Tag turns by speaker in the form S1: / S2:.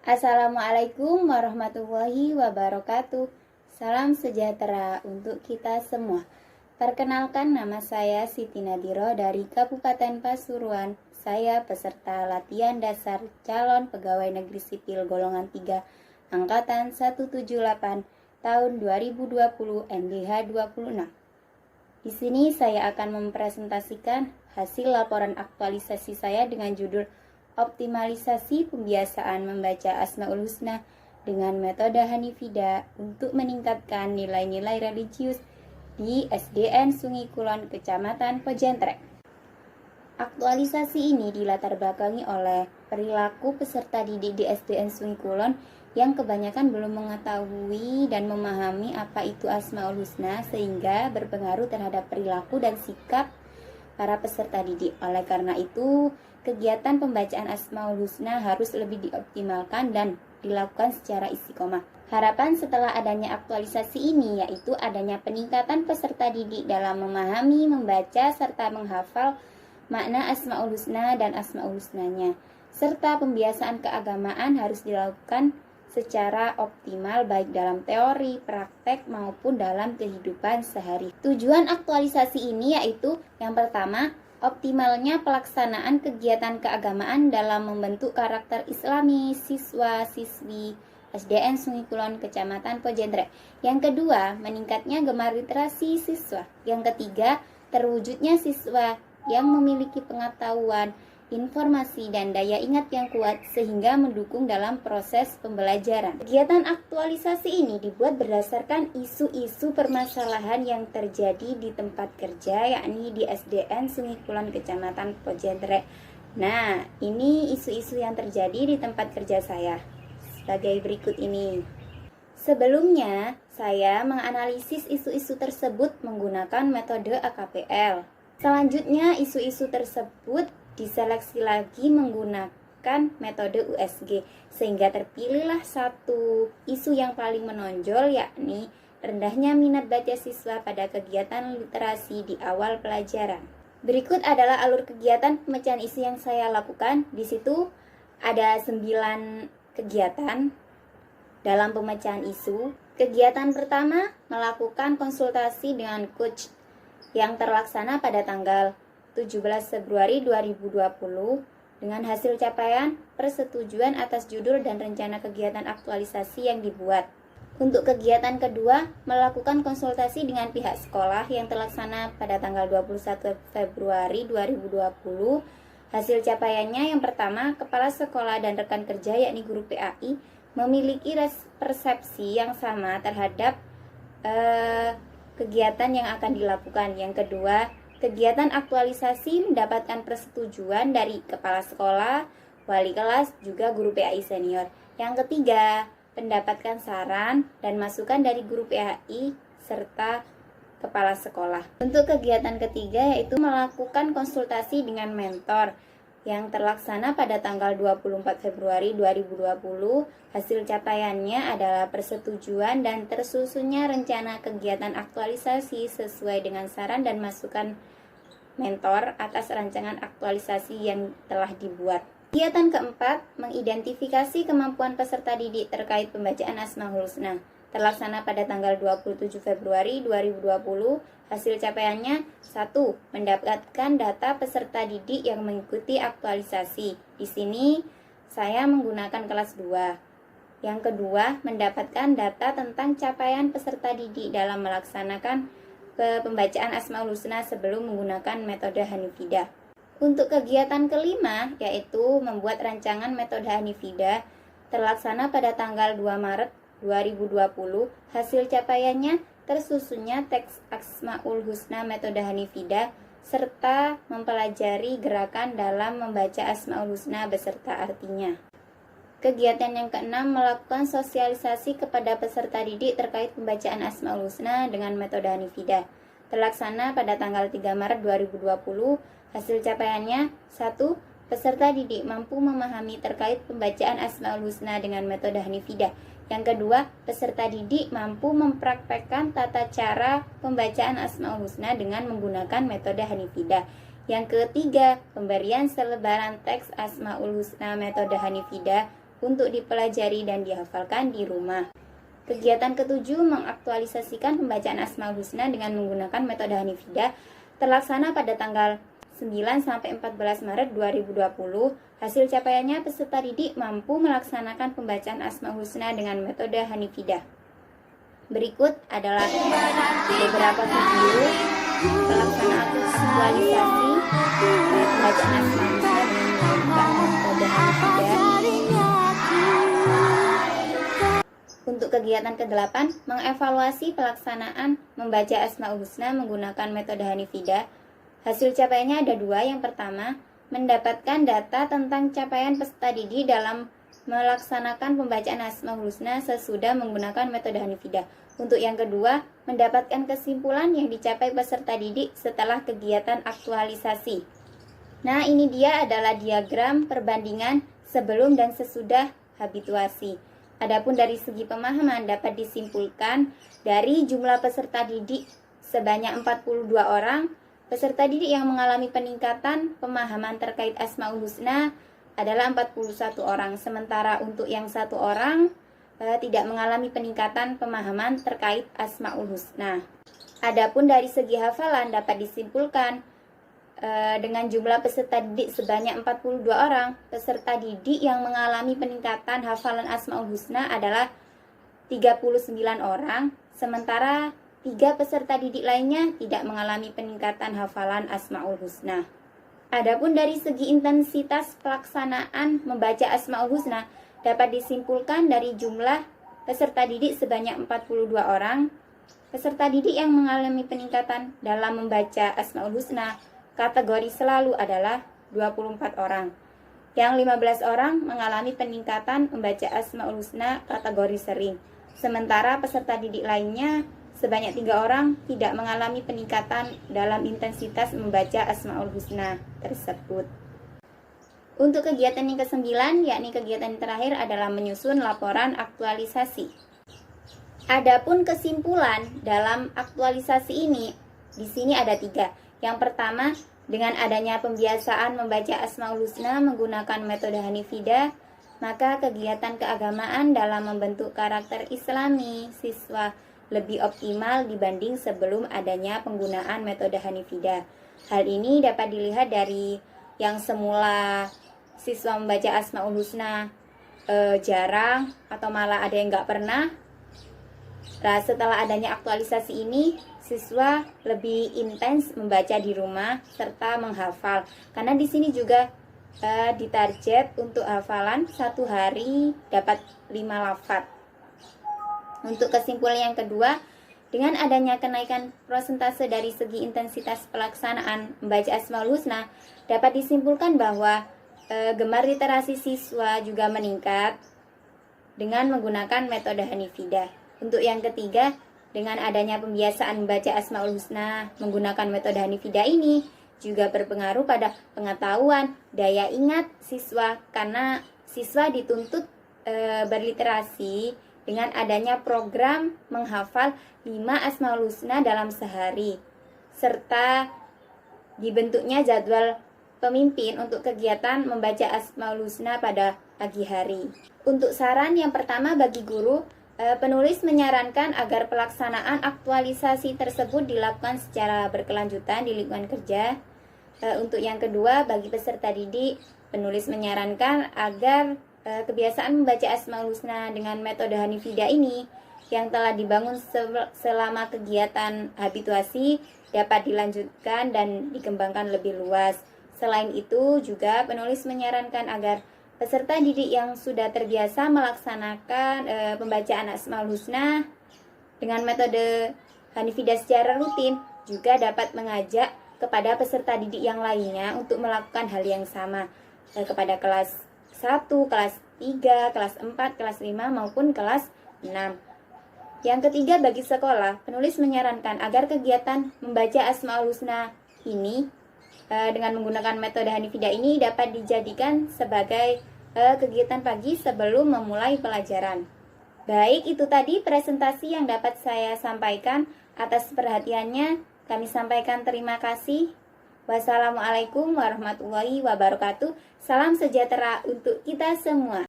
S1: Assalamualaikum warahmatullahi wabarakatuh. Salam sejahtera untuk kita semua. Perkenalkan, nama saya Siti Nadiro dari Kabupaten Pasuruan. Saya peserta latihan dasar calon pegawai negeri sipil golongan 3 angkatan 178 tahun 2020 MDH 26. Di sini saya akan mempresentasikan hasil laporan aktualisasi saya dengan judul Optimalisasi Pembiasaan Membaca Asmaul Husna dengan metode Hanifida untuk meningkatkan nilai-nilai religius di SDN Sungai Kulon, Kecamatan Pejentrek. Aktualisasi ini dilatar belakangi oleh perilaku peserta didik di SDN Sungai Kulon yang kebanyakan belum mengetahui dan memahami apa itu Asmaul Husna, sehingga berpengaruh terhadap perilaku dan sikap para peserta didik. Oleh karena itu, kegiatan pembacaan Asmaul Husna harus lebih dioptimalkan dan dilakukan secara istiqomah. Harapan setelah adanya aktualisasi ini yaitu adanya peningkatan peserta didik dalam memahami, membaca, serta menghafal makna Asmaul Husna dan Asmaul Husnanya, serta pembiasaan keagamaan harus dilakukan secara optimal baik dalam teori, praktek, maupun dalam kehidupan sehari. Tujuan aktualisasi ini yaitu yang pertama, optimalnya pelaksanaan kegiatan keagamaan dalam membentuk karakter Islami siswa-siswi SDN Sungai Kulon, Kecamatan Pejentrek. Yang kedua, meningkatnya gemar literasi siswa. Yang ketiga, terwujudnya siswa yang memiliki pengetahuan, informasi, dan daya ingat yang kuat sehingga mendukung dalam proses pembelajaran. Kegiatan aktualisasi ini dibuat berdasarkan isu-isu permasalahan yang terjadi di tempat kerja, yakni di SDN Sungai Kulon, Kecamatan Pejentrek. Nah, ini isu-isu yang terjadi di tempat kerja saya sebagai berikut ini. Sebelumnya, saya menganalisis isu-isu tersebut menggunakan metode AKPL. Selanjutnya, isu-isu tersebut diseleksi lagi menggunakan metode USG, sehingga terpilihlah satu isu yang paling menonjol, yakni rendahnya minat baca siswa pada kegiatan literasi di awal pelajaran. Berikut adalah alur kegiatan pemecahan isu yang saya lakukan. Di situ ada 9 kegiatan dalam pemecahan isu. Kegiatan pertama, melakukan konsultasi dengan coach yang terlaksana pada tanggal 17 Februari 2020 dengan hasil capaian persetujuan atas judul dan rencana kegiatan aktualisasi yang dibuat. Untuk kegiatan kedua, melakukan konsultasi dengan pihak sekolah yang terlaksana pada tanggal 21 Februari 2020. Hasil capaiannya yang pertama, kepala sekolah dan rekan kerja yakni guru PAI memiliki persepsi yang sama terhadap kegiatan yang akan dilakukan. Yang kedua, kegiatan aktualisasi mendapatkan persetujuan dari kepala sekolah, wali kelas, juga guru PAI senior. Yang ketiga, mendapatkan saran dan masukan dari guru PAI serta kepala sekolah. Untuk kegiatan ketiga yaitu melakukan konsultasi dengan mentor yang terlaksana pada tanggal 24 Februari 2020. Hasil capaiannya adalah persetujuan dan tersusunnya rencana kegiatan aktualisasi sesuai dengan saran dan masukan mentor atas rancangan aktualisasi yang telah dibuat. Kegiatan keempat, mengidentifikasi kemampuan peserta didik terkait pembacaan Asmaul Husna. Terlaksana pada tanggal 27 Februari 2020. Hasil capaiannya 1. Mendapatkan data peserta didik yang mengikuti aktualisasi. Di sini saya menggunakan kelas 2. Yang kedua, mendapatkan data tentang capaian peserta didik dalam melaksanakan pembacaan Asmaul Husna sebelum menggunakan metode Hanifida. Untuk kegiatan kelima yaitu membuat rancangan metode Hanifida, terlaksana pada tanggal 2 Maret 2020. Hasil capaiannya tersusunnya teks Asmaul Husna metode Hanifida serta mempelajari gerakan dalam membaca Asmaul Husna beserta artinya. Kegiatan yang keenam, melakukan sosialisasi kepada peserta didik terkait pembacaan Asmaul Husna dengan metode Hanifida. Terlaksana pada tanggal 3 Maret 2020. Hasil capaiannya 1. Peserta didik mampu memahami terkait pembacaan Asmaul Husna dengan metode Hanifida. Yang kedua, peserta didik mampu mempraktekkan tata cara pembacaan Asmaul Husna dengan menggunakan metode Hanifida. Yang ketiga, pemberian selebaran teks Asmaul Husna metode Hanifida untuk dipelajari dan dihafalkan di rumah. Kegiatan ketujuh mengaktualisasikan pembacaan Asmaul Husna dengan menggunakan metode Hanifidah terlaksana pada tanggal 9 sampai 14 Maret 2020. Hasil capaiannya peserta didik mampu melaksanakan pembacaan Asmaul Husna dengan metode Hanifidah. Berikut adalah beberapa video pelaksanaan visualisasi pembacaan Asmaul Husna dengan menggunakan metode Hanifidah. Untuk kegiatan ke-8, mengevaluasi pelaksanaan membaca Asmaul Husna menggunakan metode Hanifidah. Hasil capaiannya ada dua. Yang pertama, mendapatkan data tentang capaian peserta didik dalam melaksanakan pembacaan Asmaul Husna sesudah menggunakan metode Hanifidah. Untuk yang kedua, mendapatkan kesimpulan yang dicapai peserta didik setelah kegiatan aktualisasi. Nah, ini dia adalah diagram perbandingan sebelum dan sesudah habituasi. Adapun dari segi pemahaman dapat disimpulkan dari jumlah peserta didik sebanyak 42 orang, peserta didik yang mengalami peningkatan pemahaman terkait Asmaul Husna adalah 41 orang, sementara untuk yang 1 orang tidak mengalami peningkatan pemahaman terkait Asmaul Husna. Adapun dari segi hafalan dapat disimpulkan dengan jumlah peserta didik sebanyak 42 orang, peserta didik yang mengalami peningkatan hafalan Asmaul Husna adalah 39 orang, sementara 3 peserta didik lainnya tidak mengalami peningkatan hafalan Asmaul Husna. Adapun dari segi intensitas pelaksanaan membaca Asmaul Husna dapat disimpulkan dari jumlah peserta didik sebanyak 42 orang, peserta didik yang mengalami peningkatan dalam membaca Asmaul Husna kategori selalu adalah 24 orang. Yang 15 orang mengalami peningkatan membaca Asmaul Husna kategori sering. Sementara peserta didik lainnya sebanyak 3 orang tidak mengalami peningkatan dalam intensitas membaca Asmaul Husna tersebut. Untuk kegiatan yang ke-9, yakni kegiatan yang terakhir adalah menyusun laporan aktualisasi. Adapun kesimpulan dalam aktualisasi ini, di sini ada 3. Yang pertama, dengan adanya pembiasaan membaca Asmaul Husna menggunakan metode Hanifidah, maka kegiatan keagamaan dalam membentuk karakter Islami siswa lebih optimal dibanding sebelum adanya penggunaan metode Hanifidah. Hal ini dapat dilihat dari yang semula siswa membaca Asmaul Husna jarang atau malah ada yang nggak pernah. Nah, setelah adanya aktualisasi ini, siswa lebih intens membaca di rumah serta menghafal. Karena di sini juga ditarget untuk hafalan 1 hari dapat 5 lafaz. Untuk kesimpulan yang kedua, dengan adanya kenaikan persentase dari segi intensitas pelaksanaan membaca Asmaul Husna, dapat disimpulkan bahwa gemar literasi siswa juga meningkat dengan menggunakan metode Hanifidah. Untuk yang ketiga, dengan adanya pembiasaan membaca Asmaul Husna menggunakan metode Hanifidah ini juga berpengaruh pada pengetahuan, daya ingat siswa, karena siswa dituntut berliterasi dengan adanya program menghafal 5 Asmaul Husna dalam sehari, serta dibentuknya jadwal pemimpin untuk kegiatan membaca Asmaul Husna pada pagi hari. Untuk saran yang pertama bagi guru, penulis menyarankan agar pelaksanaan aktualisasi tersebut dilakukan secara berkelanjutan di lingkungan kerja. Untuk yang kedua, bagi peserta didik, penulis menyarankan agar kebiasaan membaca Asmaul Husna dengan metode Hanifidah ini yang telah dibangun selama kegiatan habituasi dapat dilanjutkan dan dikembangkan lebih luas. Selain itu, juga penulis menyarankan agar peserta didik yang sudah terbiasa melaksanakan pembacaan Asmaul Husna dengan metode Hanifidah secara rutin juga dapat mengajak kepada peserta didik yang lainnya untuk melakukan hal yang sama kepada kelas 1, kelas 3, kelas 4, kelas 5 maupun kelas 6. Yang ketiga, bagi sekolah, penulis menyarankan agar kegiatan membaca Asmaul Husna ini dengan menggunakan metode Hanifidah ini dapat dijadikan sebagai kegiatan pagi sebelum memulai pelajaran. Baik, itu tadi presentasi yang dapat saya sampaikan. Atas perhatiannya, kami sampaikan terima kasih. Wassalamualaikum warahmatullahi wabarakatuh. Salam sejahtera untuk kita semua.